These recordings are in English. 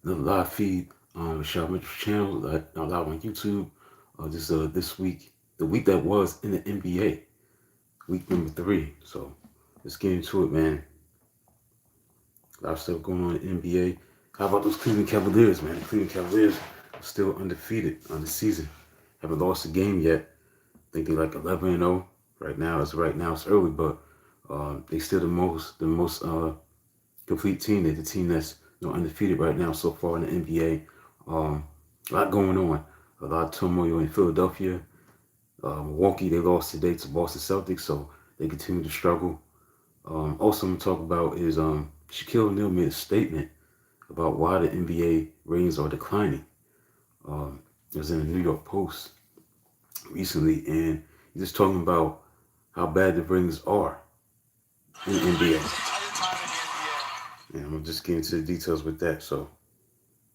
another live feed on the Shop Mitchell channel, live on YouTube. This week, the week that was in the NBA, week number 3. So let's get into it, man. A lot of stuff going on in the NBA. How about those Cleveland Cavaliers, man? The Cleveland Cavaliers are still undefeated on the season. Haven't lost a game yet. I think they're like 11-0 right now. It's early, but they still the most complete team. They're the team that's undefeated right now so far in the NBA. A lot going on. A lot of turmoil in Philadelphia. Milwaukee, they lost today to Boston Celtics, so they continue to struggle. Also, I'm going to talk about is Shaquille O'Neal made a statement about why the NBA ratings are declining. It was in the New York Post recently, and he's just talking about how bad the ratings are in the NBA. And I'm going to just get into the details with that, so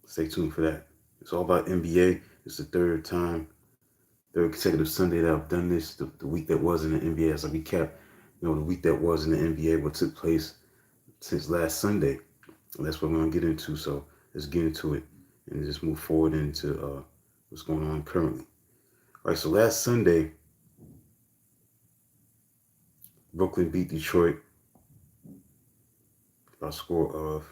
stay tuned for that. It's all about NBA. It's the third consecutive Sunday that I've done this. The week that was in the NBA, as I recap, the week that was in the NBA, what took place since last Sunday. And that's what we're gonna get into. So let's get into it and just move forward into what's going on currently. All right. So last Sunday, Brooklyn beat Detroit by a score of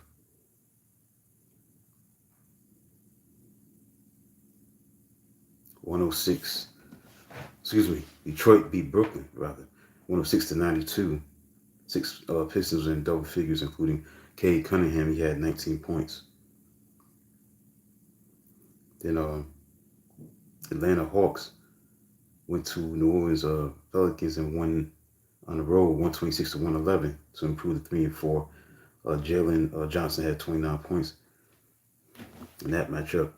106. Excuse me. Detroit beat Brooklyn rather 106-92. Six Pistons in double figures, including Cade Cunningham. He had 19 points. Then Atlanta Hawks went to New Orleans Pelicans and won on the road 126-111 to improve to 3-4. Jalen Johnson had 29 points in that matchup.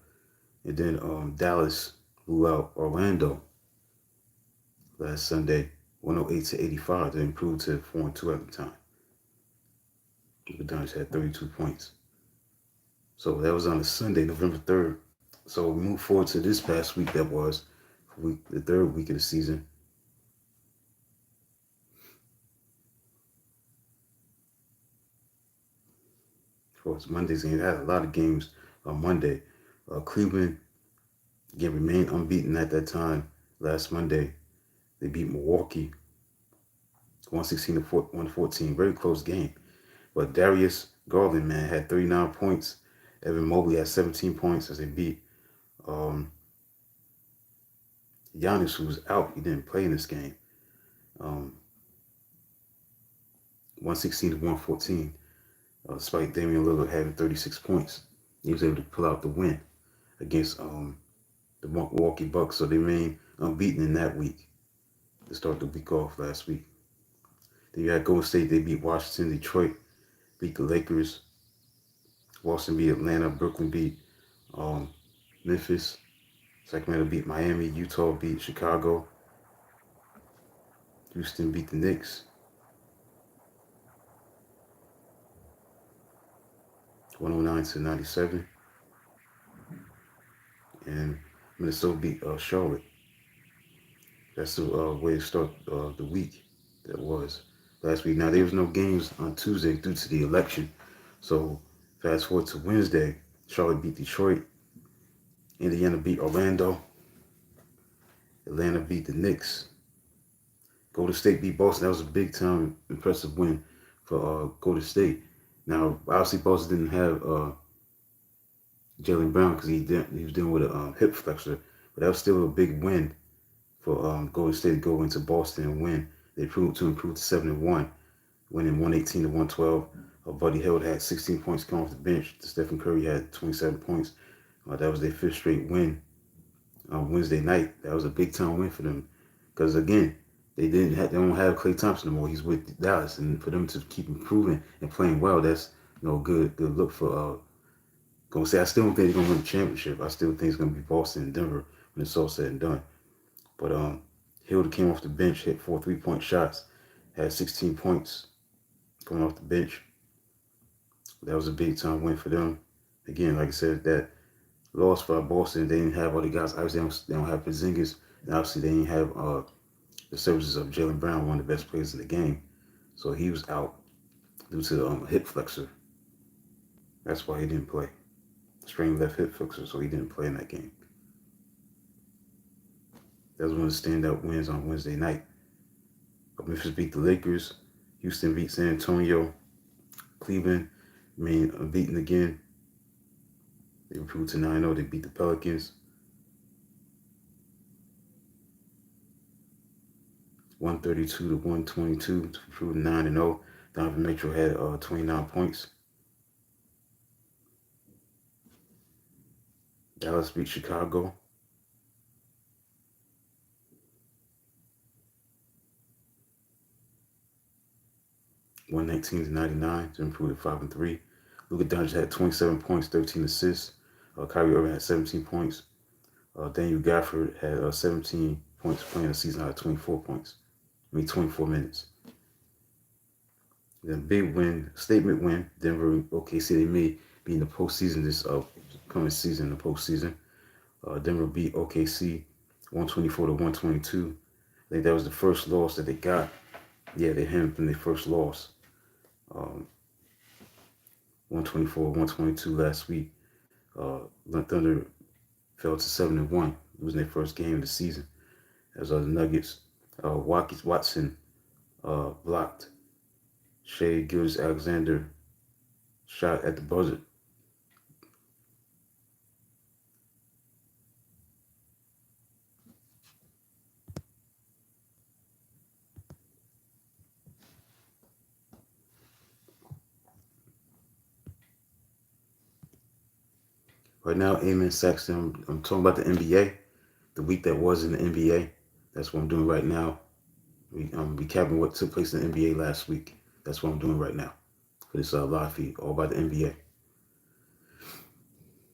And then Dallas blew out Orlando last Sunday 108-85 to improve to 4-2 at the time. The Dons had 32 points. So that was on a Sunday, November 3rd. So we move forward to this past week that was the third week of the season. Towards Monday's game, had a lot of games on Monday. Cleveland, again, remained unbeaten at that time. Last Monday, they beat Milwaukee 116-114. Very close game. But Darius Garland, man, had 39 points. Evan Mobley had 17 points as they beat Giannis, who was out. He didn't play in this game. 116-114. Despite Damian Lillard having 36 points, he was able to pull out the win against the Milwaukee Bucks. So they remain unbeaten in that week to start the week off last week. Then you had Golden State. They beat Washington. Detroit beat the Lakers. Boston beat Atlanta. Brooklyn beat Memphis. Sacramento beat Miami. Utah beat Chicago. Houston beat the Knicks 109-97. And Minnesota beat Charlotte. That's the way to start the week that was last week. Now, there was no games on Tuesday due to the election. So fast forward to Wednesday, Charlotte beat Detroit. Indiana beat Orlando. Atlanta beat the Knicks. Golden State beat Boston. That was a big time impressive win for Golden State. Now, obviously, Boston didn't have Jaylen Brown because he was dealing with a hip flexor, but that was still a big win for Golden State to go into Boston and win. They proved to improve to 7-1, winning 118-112. Buddy Hield had 16 points coming off the bench. Stephen Curry had 27 points. That was their fifth straight win on Wednesday night. That was a big time win for them because again, they don't have Klay Thompson anymore. He's with Dallas, and for them to keep improving and playing well, that's good look for Golden State. I still don't think they're gonna win the championship. I still think it's gonna be Boston and Denver when it's all said and done. But Hield came off the bench, hit 4 3-point shots, had 16 points coming off the bench. That was a big time win for them. Again, like I said, that loss for Boston, they didn't have all the guys. Obviously, they don't have Porzingis, and obviously they didn't have the services of Jaylen Brown, one of the best players in the game. So he was out due to hip flexor. That's why he didn't play. Strained left hip flexor, so he didn't play in that game. That was one of the standout wins on Wednesday night. Memphis beat the Lakers. Houston beat San Antonio. Cleveland remained unbeaten again. They improved to 9-0. They beat the Pelicans. 132 to 122 to improve 9-0. Donovan Mitchell had 29 points. Dallas beat Chicago. 119 to 99 to improve to 5-3. Luka Doncic had 27 points, 13 assists. Kyrie Irving had 17 points. Daniel Gafford had 17 points playing the season out of 24 points. 24 minutes. Then big win, statement win. Denver, OKC, they may be in the postseason this coming season, the postseason. Denver beat OKC 124 to 122. I think that was the first loss that they got. Yeah, they had from their first loss. 124, 122 last week. Thunder fell to 7-1, losing their first game of the season. As the Nuggets, Watson blocked Shai Gilgeous-Alexander shot at the buzzer. Right now, Amen Saxton, I'm talking about the NBA, the week that was in the NBA. That's what I'm doing right now. I'm recapping what took place in the NBA last week. That's what I'm doing right now for this live feed, all about the NBA.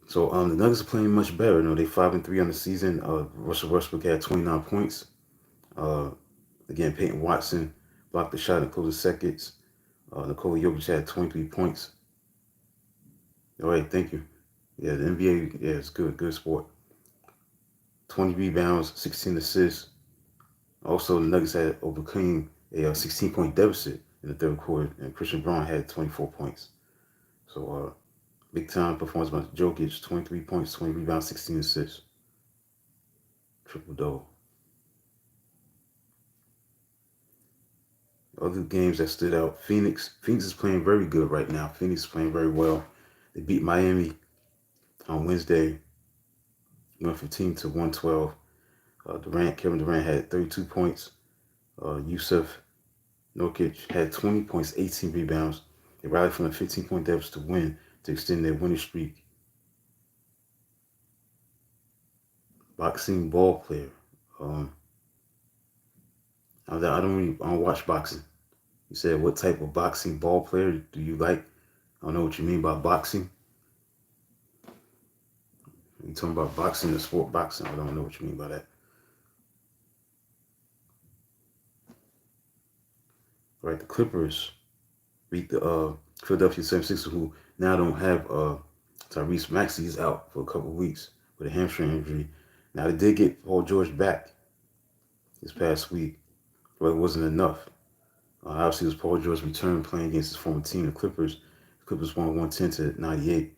So the Nuggets are playing much better. They're 5-3 on the season. Russell Westbrook had 29 points. Again, Peyton Watson blocked the shot in closing seconds. Nikola Jokic had 23 points. All right, thank you. Yeah, the NBA, yeah, it's good sport. 20 rebounds, 16 assists. Also, the Nuggets had overcame a 16-point deficit in the third quarter, and Christian Braun had 24 points. So, big time performance by Jokic, 23 points, 20 rebounds, 16 assists. Triple-double. Other games that stood out, Phoenix is playing very good right now. Phoenix is playing very well. They beat Miami on Wednesday, 115 to 112. Kevin Durant had 32 points. Yusuf Nurkic had 20 points, 18 rebounds. They rallied from a 15-point deficit to win to extend their winning streak. Boxing ball player. I don't watch boxing. You said, what type of boxing ball player do you like? I don't know what you mean by boxing. You talking about boxing, the sport boxing? I don't know what you mean by that. Right, the Clippers beat the Philadelphia 76ers, who now don't have Tyrese Maxey. He's out for a couple of weeks with a hamstring injury. Now, they did get Paul George back this past week, but it wasn't enough. Obviously, it was Paul George's return playing against his former team, the Clippers. The Clippers won 110 to 98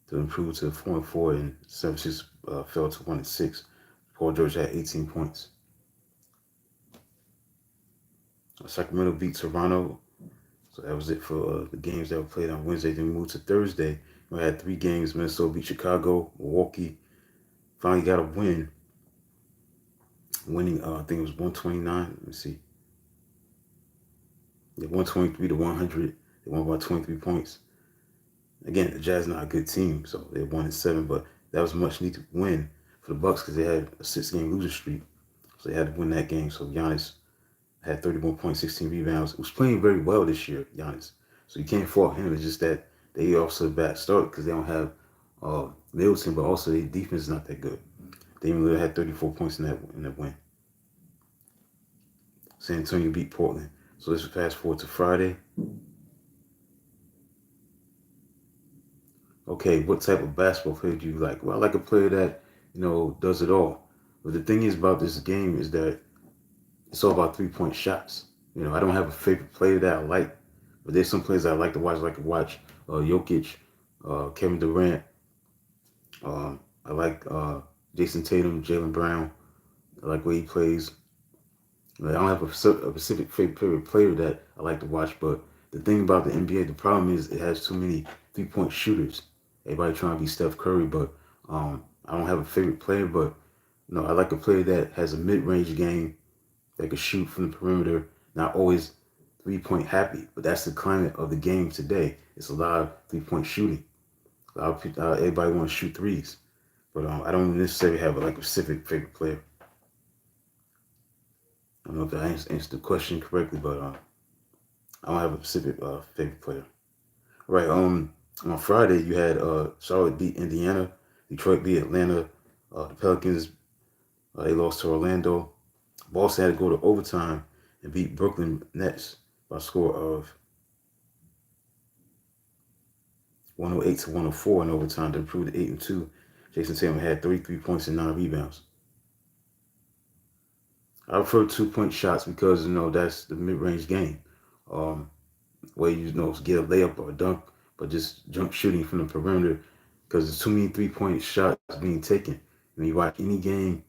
to improve to 4-4, and 76 fell to 1-6. Paul George had 18 points. Sacramento beat Toronto. So that was it for the games that were played on Wednesday. Then we moved to Thursday. We had 3 games. Minnesota beat Chicago. Milwaukee finally got a win. Winning, I think it was 129. Let me see. Yeah, 123 to 100. They won by 23 points. Again, the Jazz not a good team, so they won at 7, but that was a much needed win for the Bucks because they had a 6-game losing streak. So they had to win that game. So Giannis had 31 points, 16 rebounds. He was playing very well this year, Giannis. So you can't fault him. It's just that they also a bad start because they don't have Middleton, but also their defense is not that good. Damian Lillard had 34 points in that win. San Antonio beat Portland. So let's fast forward to Friday. Okay, what type of basketball player do you like? Well, I like a player that, does it all. But the thing is about this game is that it's all about 3-point shots. I don't have a favorite player that I like, but there's some players I like to watch. I like to watch Jokic, Kevin Durant, I like Jason Tatum, Jaylen Brown. I like where he plays. Like, I don't have a specific favorite player that I like to watch, but the thing about the NBA, the problem is it has too many 3-point shooters. Everybody trying to be Steph Curry, but I don't have a favorite player. But I like a player that has a mid-range game that can shoot from the perimeter, not always 3-point happy. But that's the climate of the game today. It's a lot of 3-point shooting. A lot of people, everybody want to shoot threes, but I don't necessarily have a specific favorite player. I don't know if I answered the question correctly, but I don't have a specific favorite player. Right. On Friday you had Charlotte beat Indiana, Detroit beat Atlanta, the Pelicans they lost to Orlando. Boston had to go to overtime and beat Brooklyn Nets by a score of 108 to 104 in overtime to improve to 8-2. Jason Tatum had 33 points and 9 rebounds. I prefer 2-point shots because that's the mid-range game, where get a layup or a dunk, but just jump shooting from the perimeter because there's too many 3-point shots being taken. When you watch any game,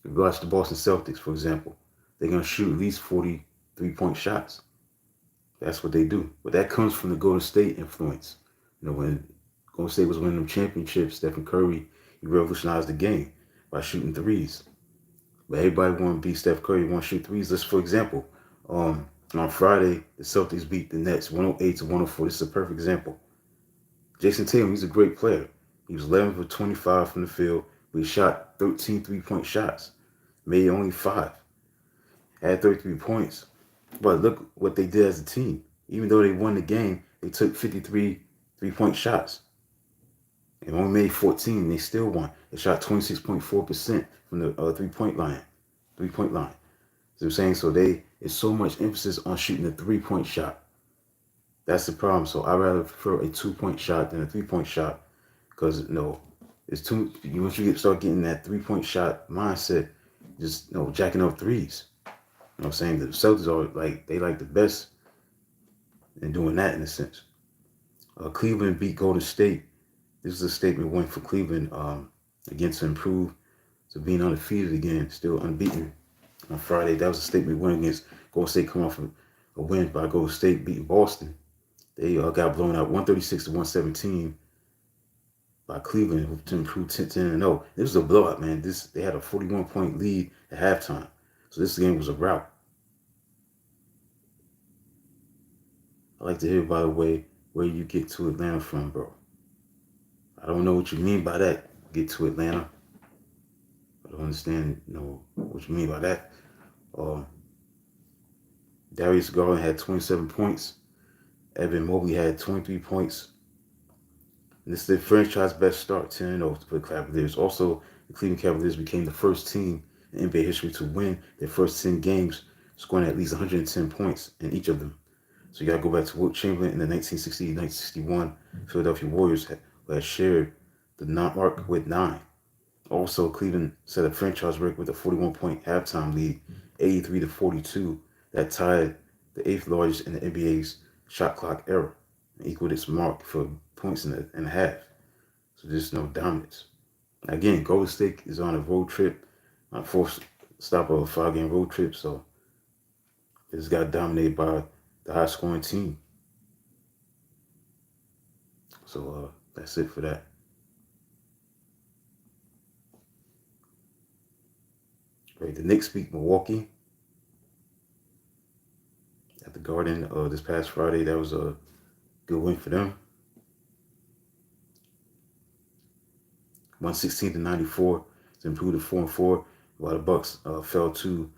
if you watch the Boston Celtics, for example, they're gonna shoot at least 40 3-point shots. That's what they do, but that comes from the Golden State influence. When Golden State was winning them championships, Stephen Curry, he revolutionized the game by shooting threes. But everybody want to beat Steph Curry, want to shoot threes. Let's, for example, on Friday, the Celtics beat the Nets 108 to 104. This is a perfect example. Jason Tatum, he's a great player. He was 11 for 25 from the field, but he shot 13 3-point shots, made only 5, had 33 points. But look what they did as a team. Even though they won the game, they took 53 3-point shots and only made 14. They still won. They shot 26.4% from the 3-point line. 3-point line. So I'm saying, it's so much emphasis on shooting a 3-point shot. That's the problem. So I rather prefer a 2-point shot than a 3-point shot because it's too. Once you start getting that 3-point shot mindset, just jacking up threes. You know what I'm saying? The Celtics are they the best in doing that in a sense. Cleveland beat Golden State. This is a statement win for Cleveland again to improve to being undefeated again, still unbeaten on Friday. That was a statement win against Golden State, coming off a win by Golden State beating Boston. They got blown out 136 to 117 by Cleveland to improve 10-0. This was a blowout, man. They had a 41-point lead at halftime. So this game was a rout. I'd like to hear, by the way, where you get to Atlanta from, bro. I don't know what you mean by that, get to Atlanta. I don't understand, what you mean by that. Darius Garland had 27 points. Evan Mobley had 23 points. And this is their franchise best start, 10-0 for the Cavaliers. Also, the Cleveland Cavaliers became the first team in NBA history to win their first 10 games, scoring at least 110 points in each of them. So you got to go back to Wilt Chamberlain in the 1960-1961 Philadelphia Warriors who had shared the mark with 9. Also, Cleveland set a franchise record with a 41-point halftime lead, 83 to 42, that tied the 8th largest in the NBA's shot clock era and equaled its mark for points in a half. So there's no dominance. Again, Golden State is on a road trip, on a fourth stop of a 5-game road trip, so it just got dominated by the high scoring team. So that's it for that. Right, the Knicks beat Milwaukee at the Garden this past Friday. That was a good win for them. 116 to 94 to improve to 4-4, while the Bucks fell to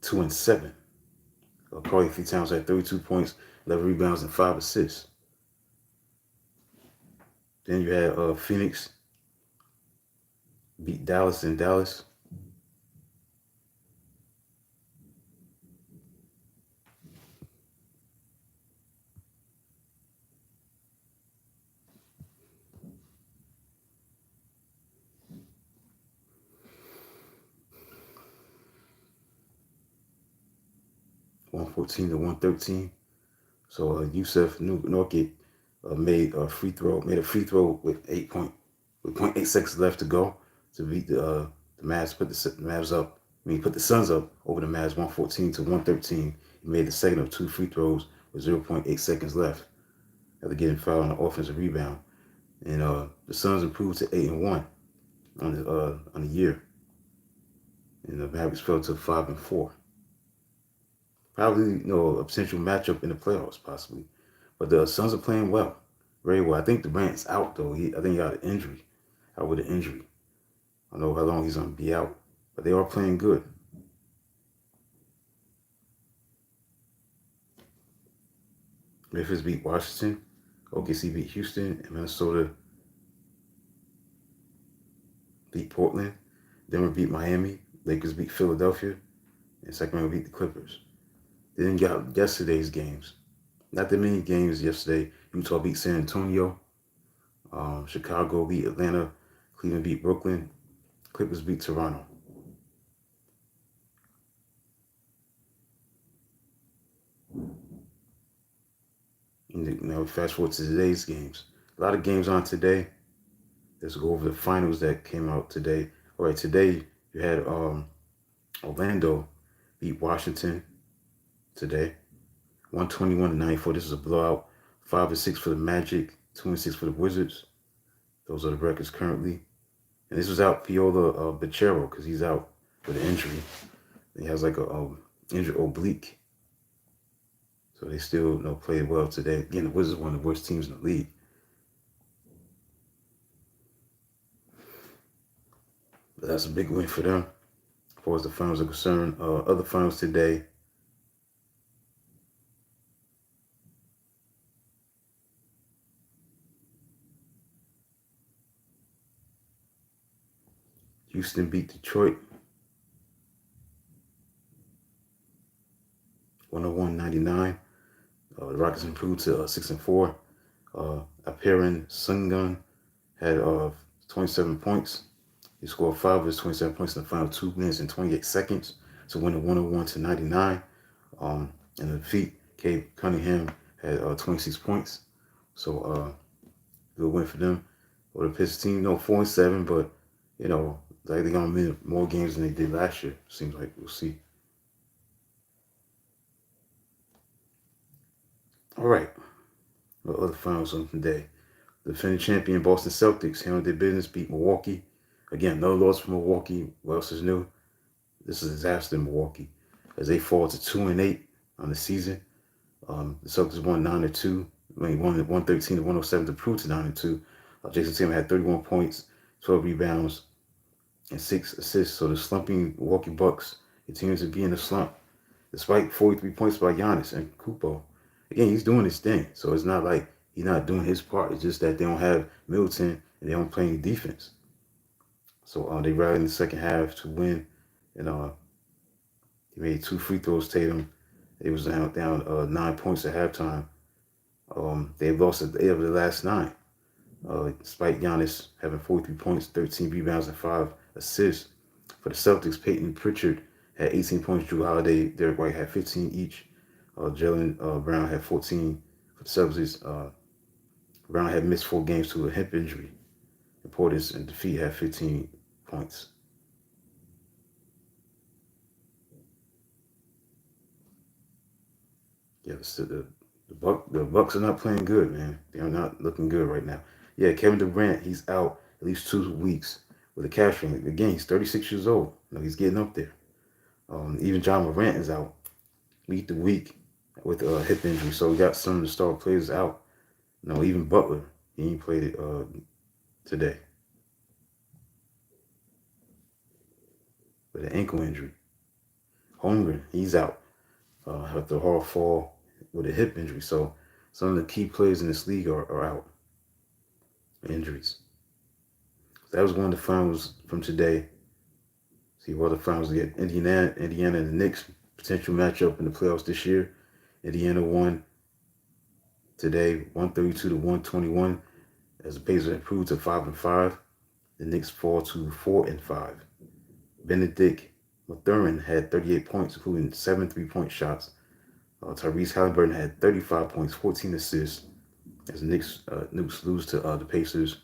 2-7. Karl Anthony Towns had 32 points, 11 rebounds, and 5 assists. Then you had Phoenix beat Dallas in Dallas. $114 to $113. So Jusuf Nurkic made a free throw with 8 with 0.8 seconds left to go to beat the Mavs, put the Mavs up. Put the Suns up over the Mavs 114 to 113. He made the second of 2 free throws with 0.8 seconds left after getting fouled on the offensive rebound. And the Suns improved to 8-1 on the year. And the Mavericks fell to 5-4. Probably, a potential matchup in the playoffs, possibly. But the Suns are playing well, very well. I think Durant's out, though. I think he got an injury, out with an injury. I don't know how long he's going to be out, but they are playing good. Memphis beat Washington. OKC beat Houston. And Minnesota beat Portland. Denver beat Miami. Lakers beat Philadelphia. And Sacramento beat the Clippers. Then you got yesterday's games. Not that many games yesterday. Utah beat San Antonio. Chicago beat Atlanta. Cleveland beat Brooklyn. Clippers beat Toronto. And now fast forward to today's games. A lot of games on today. Let's go over the finals that came out today. All right, today you had Orlando beat Washington today. 121-94. This is a blowout. 5-6 for the Magic. 2-6 for the Wizards. Those are the records currently. And this was out Piola Bachero because he's out with an injury. He has like a injured oblique. So they still played well today. Again, the Wizards are one of the worst teams in the league. But that's a big win for them as far as the finals are concerned. Other finals today. Houston beat Detroit 101-99. The Rockets improved to 6-4. Alperen Sengun had 27 points. He scored 5 of his 27 points in the final 2 minutes and 28 seconds to win it 101-99. And the defeat, Cade Cunningham had 26 points. So good win for them. Or the Pistons team, 4-7, but like they're gonna win more games than they did last year. Seems like we'll see. All right. What other finals on today? The defending champion Boston Celtics handled their business, beat Milwaukee. Again, no loss for Milwaukee. What else is new? This is a disaster in Milwaukee as they fall to 2-8 on the season. The Celtics won 9-2. Won 113-107 to prove to 9-2. Jason Tatum had 31 points, 12 rebounds, and 6 assists. So the slumping Milwaukee Bucks continue to be in the slump, despite 43 points by Giannis and Kupo. Again, he's doing his thing, so it's not like he's not doing his part. It's just that they don't have Middleton and they don't play any defense. So they rallied in the second half to win, and he made 2 free throws. Tatum, they was down 9 points at halftime. They lost 8 of the last 9. Despite Giannis having 43 points, 13 rebounds, and 5 assists. For the Celtics, Peyton Pritchard had 18 points. Jrue Holiday, Derek White had 15 each. Jaylen Brown had 14 for the Celtics. Brown had missed 4 games to a hip injury. And Portis and defeat had 15 points. Yeah, the Bucks are not playing good, man. They are not looking good right now. Yeah, Kevin Durant, he's out at least 2 weeks with a calf strain. Again, he's 36 years old. He's getting up there. Even John Morant is out week to week with a hip injury. So we got some of the star players out. Even Butler, he ain't played it today with an ankle injury. Holmgren, he's out after a hard fall with a hip injury. So some of the key players in this league are out. Injuries. So that was one of the finals from today. See what the finals get. Indiana and the Knicks potential matchup in the playoffs this year. Indiana won today 132-121 as the Pacers improved to 5-5. The Knicks fall to 4-5. Benedict Mathurin had 38 points, including 7 3-point shots. Tyrese Halliburton had 35 points, 14 assists as the Knicks lose to the Pacers.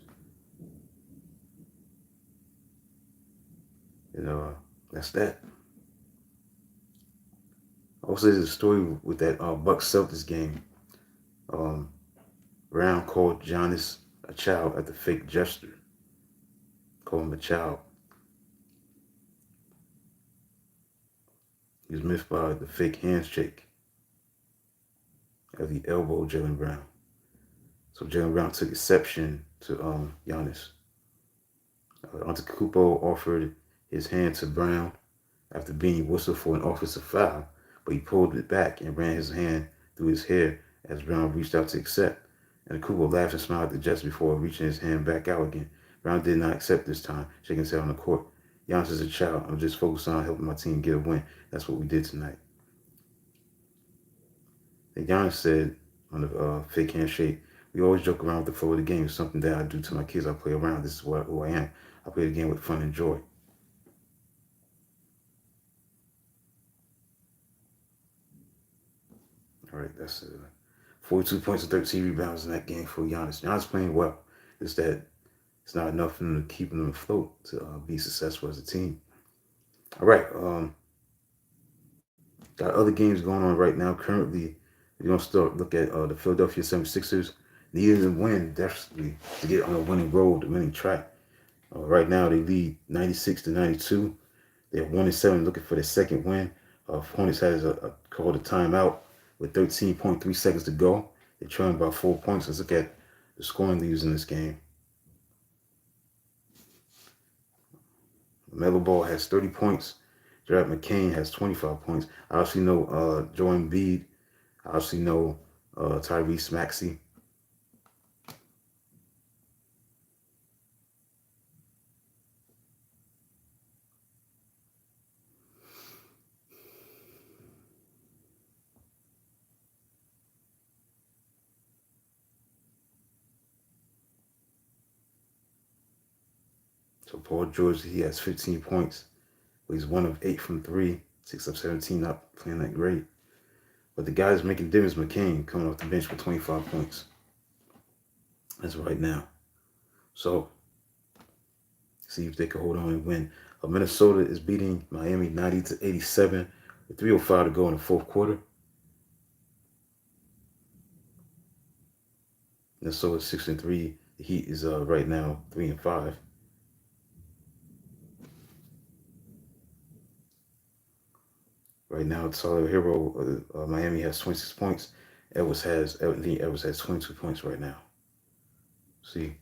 And that's that. Also, there's a story with that Bucks Celtics game. Um, Brown called Giannis a child at the fake gesture. Called him a child. He was miffed by the fake handshake as he elbowed Jaylen Brown. So Jaylen Brown took exception to Giannis. Antetokounmpo offered his hand to Brown after being whistled for an offensive foul, but he pulled it back and ran his hand through his hair as Brown reached out to accept. And Antetokounmpo laughed and smiled at the gesture before reaching his hand back out again. Brown did not accept this time, shaking his head on the court. Giannis is a child. I'm just focused on helping my team get a win. That's what we did tonight. And Giannis said on the fake handshake, we always joke around with the flow of the game. It's something that I do to my kids. I play around. This is who I am. I play the game with fun and joy. All right, that's 42 points and 13 rebounds in that game for Giannis. Giannis playing well. It's that it's not enough for them to keep them afloat to be successful as a team. All right, got other games going on right now. Currently, we're going to start look at the Philadelphia 76ers. Needing to win desperately to get on a winning road, the winning track. Right now, they lead 96-92. They're 1-7, looking for their second win. Hornets has called a timeout with 13.3 seconds to go. They're trailing by 4 points. Let's look at the scoring leaders in this game. Melo Ball has 30 points. Jared McCain has 25 points. I obviously know Joel Embiid. I obviously know Tyrese Maxey. So Paul George, he has 15 points. But he's 1 of 8 from 3, 6 of 17, not playing that great. But the guy that's making difference, McCain, coming off the bench with 25 points. That's right now. So, see if they can hold on and win. Minnesota is beating Miami 90-87 with 3:05 to go in the fourth quarter. Minnesota 6-3. The Heat is right now 3-5. Right now, Tyler Hero, Miami has 26 points. Edwards has 22 points right now. See.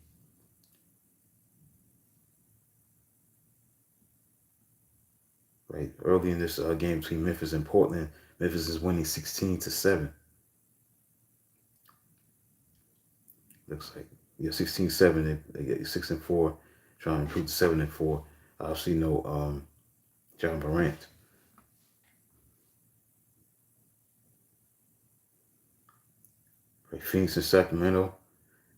Right, early in this game between Memphis and Portland, Memphis is winning 16-7. Looks like 16-7. They get 6-4, trying to improve to 7-4. I obviously know John Morant. Right, Phoenix and Sacramento.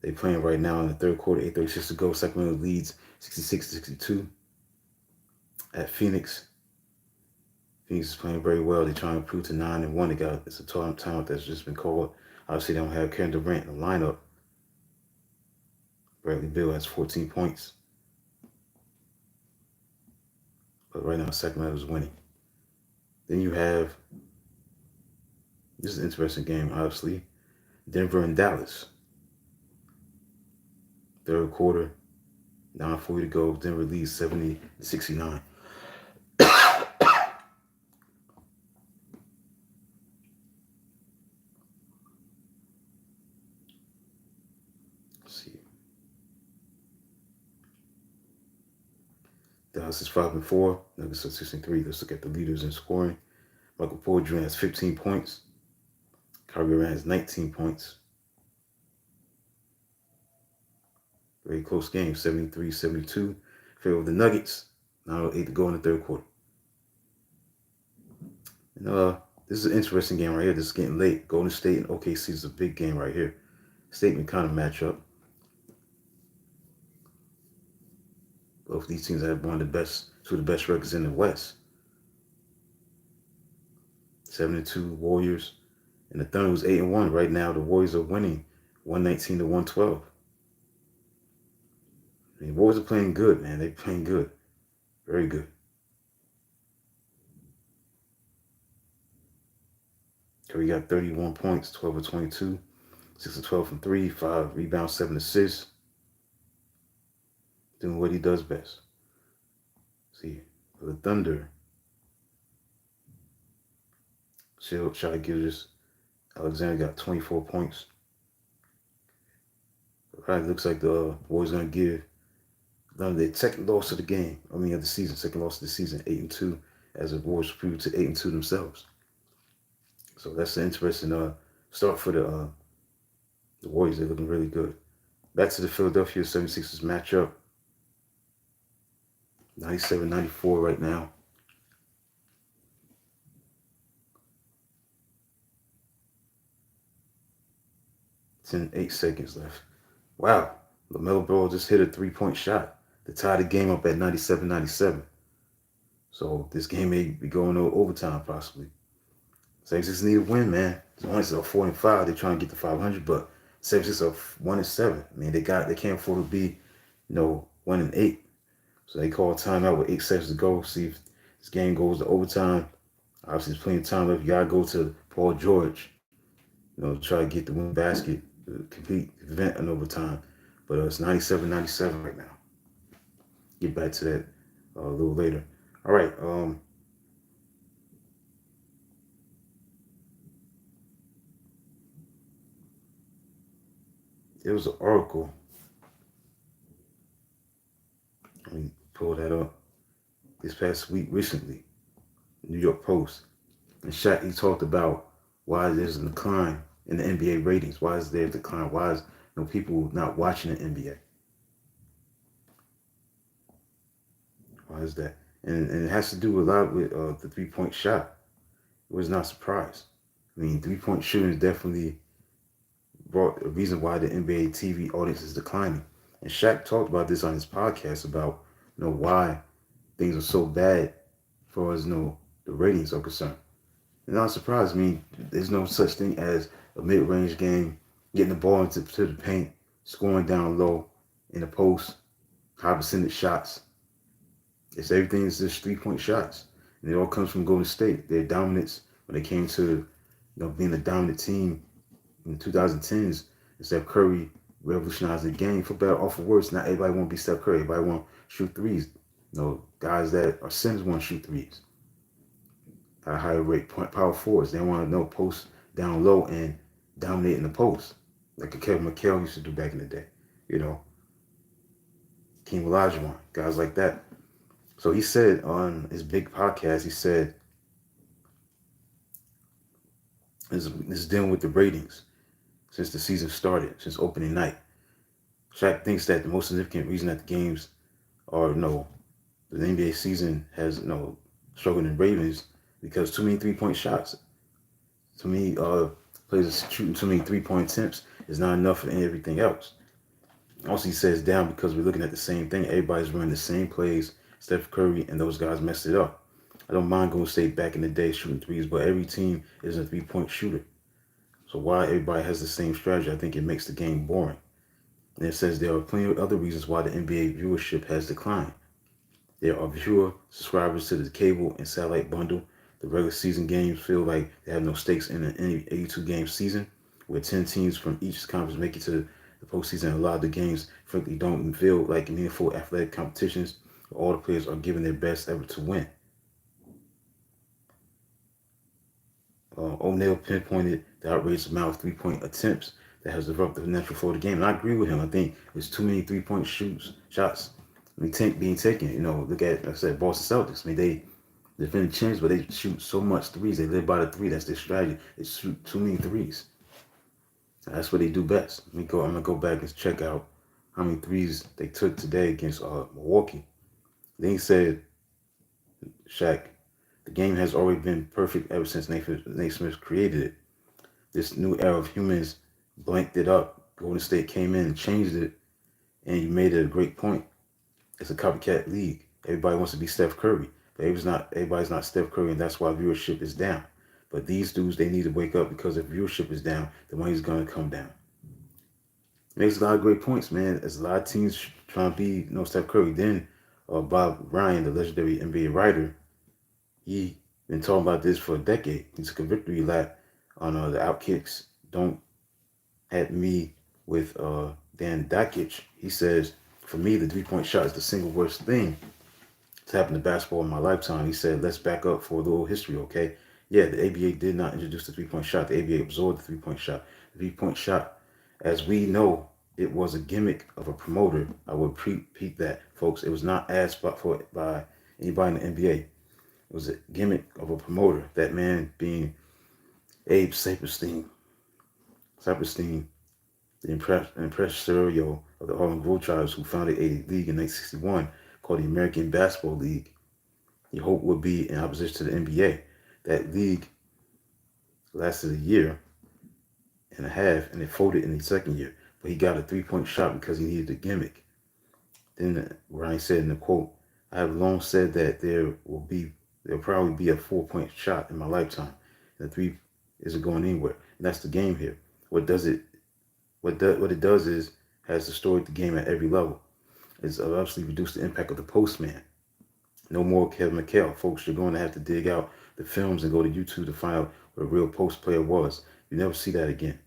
They playing right now in the third quarter, 8:36 to go. Sacramento leads 66-62 at Phoenix. Phoenix is playing very well. They're trying to improve to 9-1. It's a timeout that's just been called. Obviously, they don't have Kevin Durant in the lineup. Bradley Beal has 14 points. But right now, Sacramento is winning. Then you have, this is an interesting game, obviously, Denver and Dallas. Third quarter, 9:40 to go. Denver leads 70-69. Let's see. Dallas is 5-4. Nuggets are 6-3. Let's look at the leaders in scoring. Michael Porter Jr. has 15 points. Kyrie Irving has 19 points. Very close game, 73-72. Favor of the Nuggets. 9:08 to go in the third quarter. And this is an interesting game right here. This is getting late. Golden State and OKC is a big game right here. Statement kind of matchup. Both these teams have two of the best records in the West. 7-2 Warriors. And the Thunder was 8-1. Right now, the Warriors are winning 119-112. The Warriors are playing good, man. They're playing good. Very good. Curry got 31 points, 12 of 22, 6 of 12 from 3, 5 rebounds, 7 assists. Doing what he does best. See, for the Thunder, Shai Gilgeous-Alexander got 24 points. Right, looks like the Warriors going to give them their second loss of the game. Of the season, second loss of the season, 8-2, as the Warriors proved to 8-2 themselves. So that's an interesting start for the Warriors. They're looking really good. Back to the Philadelphia 76ers matchup. 97-94 right now. 8 seconds left. Wow, LaMelo Ball just hit a 3-point shot to tie the game up at 97-97. So this game may be going to overtime possibly. 76ers need a win, man. The Hornets are 4-5. They're trying to get to 500, but 76ers are 1-7. I mean, they can't afford to be, 1-8. So they call timeout with 8 seconds to go. See if this game goes to overtime. Obviously, there's plenty of time left. You gotta go to Paul George, try to get the win basket, complete event in overtime. But it's 97-97 right now. Get back to that a little later. All right. There was an article. Let me pull that up. This past week, recently, New York Post. And Shaq, he talked about why there's a decline in the NBA ratings. Why is there a decline? Why is people not watching the NBA? Why is that? And it has to do a lot with the 3-point shot. It was not surprised. I mean, 3-point shooting is definitely brought a reason why the NBA TV audience is declining. And Shaq talked about this on his podcast about why things are so bad as far as the ratings are concerned. And not surprised. I mean, there's no such thing as a mid-range game, getting the ball into the paint, scoring down low in the post, high percentage shots. Everything is just 3-point shots. And it all comes from Golden State. Their dominance when they came to being a dominant team in the 2010s, Steph Curry revolutionized the game. For better or for worse, not everybody want to be Steph Curry. Everybody want to shoot threes. Guys that are centers want to shoot threes at a higher rate. Power forwards, they want to post down low and dominate in the post, like Kevin McHale used to do back in the day. King Olajuwon, guys like that. So he said on his big podcast, he said, this is dealing with the ratings since the season started, since opening night. Shaq thinks that the most significant reason that the games are, the NBA season has, struggled in ratings because too many 3-point shots. To me, players shooting too many 3-point attempts is not enough for everything else. Also, he says down because we're looking at the same thing. Everybody's running the same plays. Steph Curry and those guys messed it up. I don't mind Golden State back in the day shooting threes, but every team is a 3-point shooter. So why everybody has the same strategy, I think it makes the game boring. And it says there are plenty of other reasons why the NBA viewership has declined. There are fewer subscribers to the cable and satellite bundle. The regular season games feel like they have no stakes in an 82-game season, where 10 teams from each conference make it to the postseason. A lot of the games, frankly, don't feel like meaningful athletic competitions. All the players are giving their best effort to win. O'Neal pinpointed the outrageous amount of 3-point attempts that has disrupted the natural flow of the game. And I agree with him. I think there's too many 3-point shots being taken. Look at, like I said, Boston Celtics. I mean, they defend the champs, but they shoot so much threes. They live by the three. That's their strategy. They shoot too many threes. That's what they do best. I'm going to go back and check out how many threes they took today against Milwaukee. Then he said, Shaq, the game has already been perfect ever since Nate Smith created it. This new era of humans blanked it up. Golden State came in and changed it, and you made it a great point. It's a copycat league. Everybody wants to be Steph Curry, but everybody's not Steph Curry, and that's why viewership is down. But these dudes, they need to wake up because if viewership is down, the money's going to come down. Makes a lot of great points, man. There's a lot of teams trying to be Steph Curry. Then Bob Ryan, the legendary NBA writer, he been talking about this for a decade. He took a victory lap on the Outkicks. Don't at me with Dan Dakic. He says, for me, the 3-point shot is the single worst thing to happen to basketball in my lifetime. He said, let's back up for a little history, okay? Yeah, the ABA did not introduce the 3-point shot. The ABA absorbed the 3-point shot. The 3-point shot, as we know, it was a gimmick of a promoter. I would repeat that, folks. It was not asked for by anybody in the NBA. It was a gimmick of a promoter. That man being Abe Saperstein. Saperstein, the impresario of the Harlem Globetrotters, who founded a league in 1961 called the American Basketball League. He hoped would be in opposition to the NBA. That league lasted a year and a half, and it folded in the second year. But he got a 3-point shot because he needed a gimmick. Then Ryan said in the quote, "I have long said that there'll probably be a 4-point shot in my lifetime. And the 3 isn't going anywhere." And that's the game here. What it does is has destroyed the game at every level. It's obviously reduced the impact of the postman. No more Kevin McHale. Folks, you're going to have to dig out the films and go to YouTube to find out what a real post player was. You never see that again.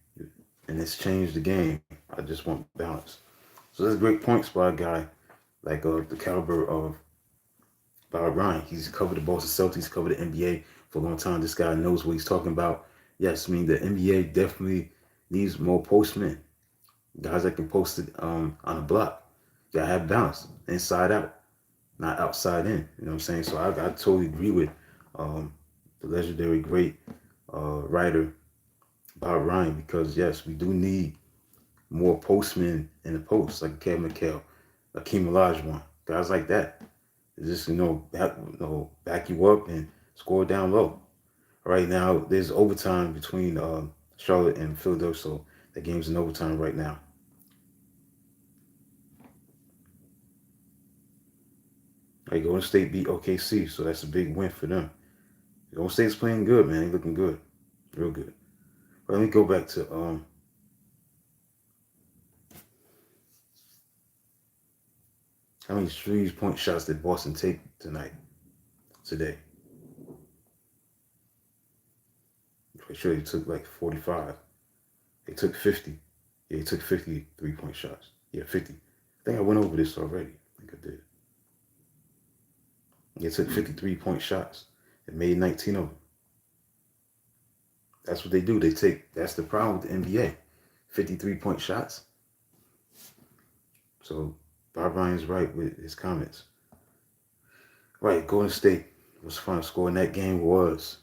And it's changed the game. I just want balance. So that's great points by a guy like the caliber of Bob Ryan. He's covered the Boston Celtics, covered the NBA for a long time. This guy knows what he's talking about. Yes, I mean, the NBA definitely needs more postmen. Guys that can post it on the block. You gotta have balance, inside out, not outside in. You know what I'm saying? So I totally agree with the legendary great writer Bob Ryan, because yes, we do need more postmen in the post, like Kevin McHale, Akeem Olajuwon, guys like that. Just back you up and score down low. Right now, there's overtime between Charlotte and Philadelphia, so that game's in overtime right now. Like Golden State beat OKC, so that's a big win for them. Golden State's playing good, man. They're looking good, real good. But let me go back to how many 3-point shots did Boston take today? I'm sure they took like 45. They took 50. Yeah, they took 50 3-point shots. Yeah, 50. I think I went over this already. I think I did. They took 53-point shots and made 19 of them. That's what they do. That's the problem with the NBA. 53-point shots. So Bob Ryan's right with his comments. Right, Golden State was final score in that game was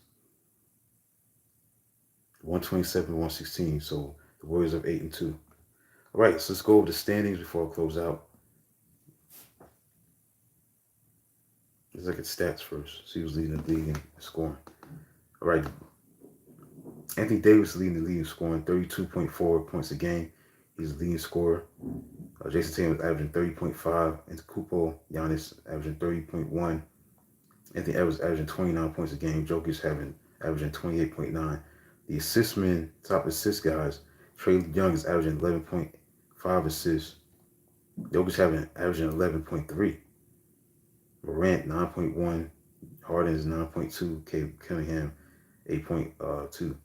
127-116. So the Warriors up 8-2. All right, so let's go over the standings before I close out. Let's look at stats first. See who's leading the league in scoring. All right, Anthony Davis leading the league in scoring, 32.4 points a game. He's the leading scorer. Jason Tatum was averaging 30.5. And Kupo, Giannis averaging 30.1. Anthony Edwards averaging 29 points a game. Jokic averaging 28.9. The assist men, top assist guys, Trae Young is averaging 11.5 assists. Jokic averaging 11.3. Morant 9.1. Harden is 9.2. Cade Cunningham 8.2.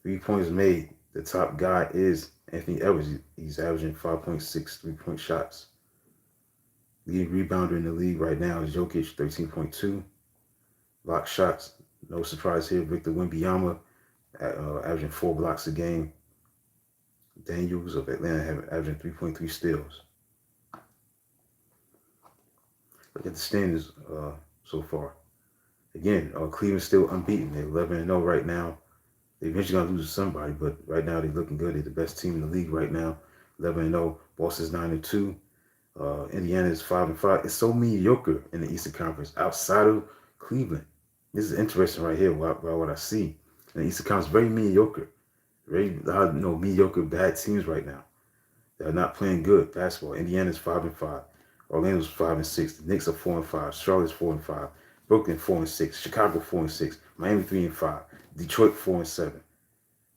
3 points made. The top guy is Anthony Edwards. He's averaging 5.6 3-point shots. Leading rebounder in the league right now is Jokic, 13.2. Block shots, no surprise here. Victor Wembanyama averaging 4 blocks a game. Daniels of Atlanta averaging 3.3 steals. Look at the standings so far. Again, Cleveland's still unbeaten. They're 11-0 right now. They're eventually going to lose to somebody, but right now they're looking good. They're the best team in the league right now. 11-0. Boston's 9-2. Indiana is 5-5. It's so mediocre in the Eastern Conference outside of Cleveland. This is interesting right here about what I see. In the Eastern Conference, very mediocre. Very mediocre, bad teams right now. They're not playing good basketball. Indiana's 5-5. Orlando's 5-6. The Knicks are 4-5. Charlotte's 4-5. Brooklyn 4-6. Chicago 4-6. Miami 3-5. Detroit 4-7.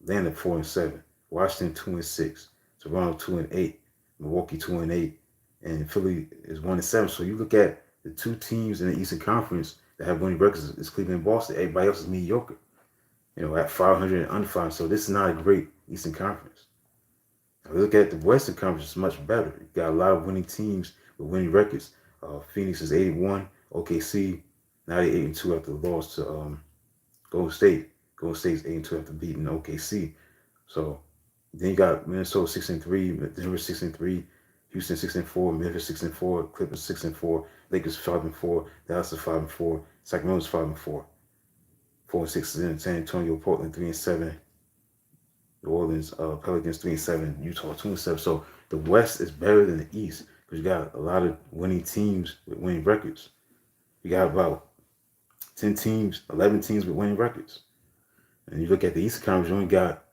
Atlanta 4-7. Washington 2-6. Toronto 2-8. Milwaukee 2-8. And Philly is 1-7. So you look at the two teams in the Eastern Conference that have winning records is Cleveland and Boston. Everybody else is mediocre. at 500 and under 500. So this is not a great Eastern Conference. Now, look at the Western Conference; it's much better. You got a lot of winning teams with winning records. Phoenix is 81. OKC now they 8-2 after the loss to Golden State. Golden State's 8-2 after beating OKC. So then you got Minnesota 6-3, Denver 6-3, Houston 6-4, Memphis 6-4, Clippers 6-4, Lakers 5-4, Dallas 5-4, Sacramento's 5-4, 4-6 in San Antonio, Portland 3-7, New Orleans, Pelicans 3-7, Utah 2-7. So the West is better than the East because you got a lot of winning teams with winning records. You got about 10 teams, 11 teams with winning records. And you look at the Eastern Conference, you only got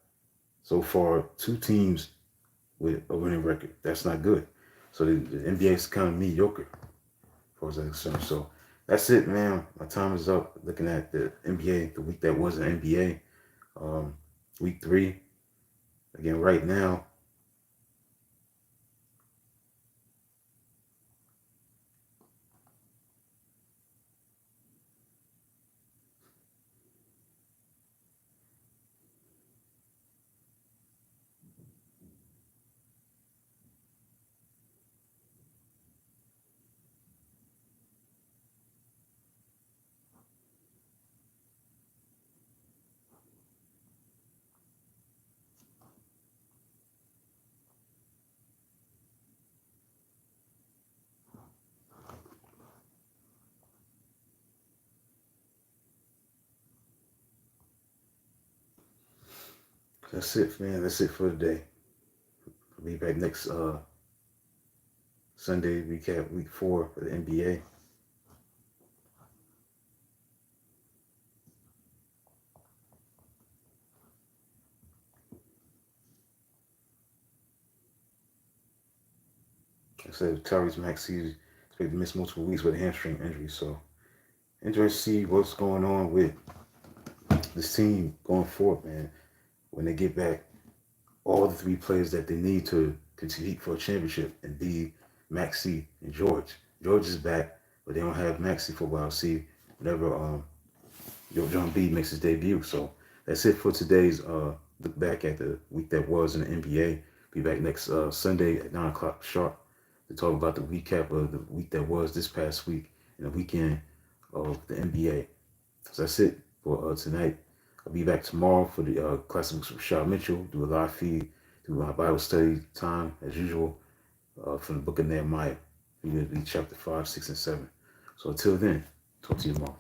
so far 2 teams with a winning record. That's not good. So the NBA is kind of mediocre as far as that's concerned. So that's it, man. My time is up. Looking at the NBA, the week that was the NBA, week 3. Again, right now, that's it, man. That's it for today. I'll be back next Sunday, recap week 4 for the NBA. I said Tyrese Maxey expected to miss multiple weeks with a hamstring injury. So interesting to see what's going on with this team going forward, man. When they get back all the 3 players that they need to compete for a championship and be Maxey and George. George is back, but they don't have Maxey for a while. See, whenever John B makes his debut. So that's it for today's look back at the week that was in the NBA. Be back next Sunday at 9 o'clock sharp to talk about the recap of the week that was this past week and the weekend of the NBA. So that's it for tonight. I'll be back tomorrow for the Classic Books with Rashad Mitchell. Do a live feed, do my Bible study time as usual from the book of Nehemiah. We're going to be chapter 5, 6, and 7. So until then, talk to you tomorrow.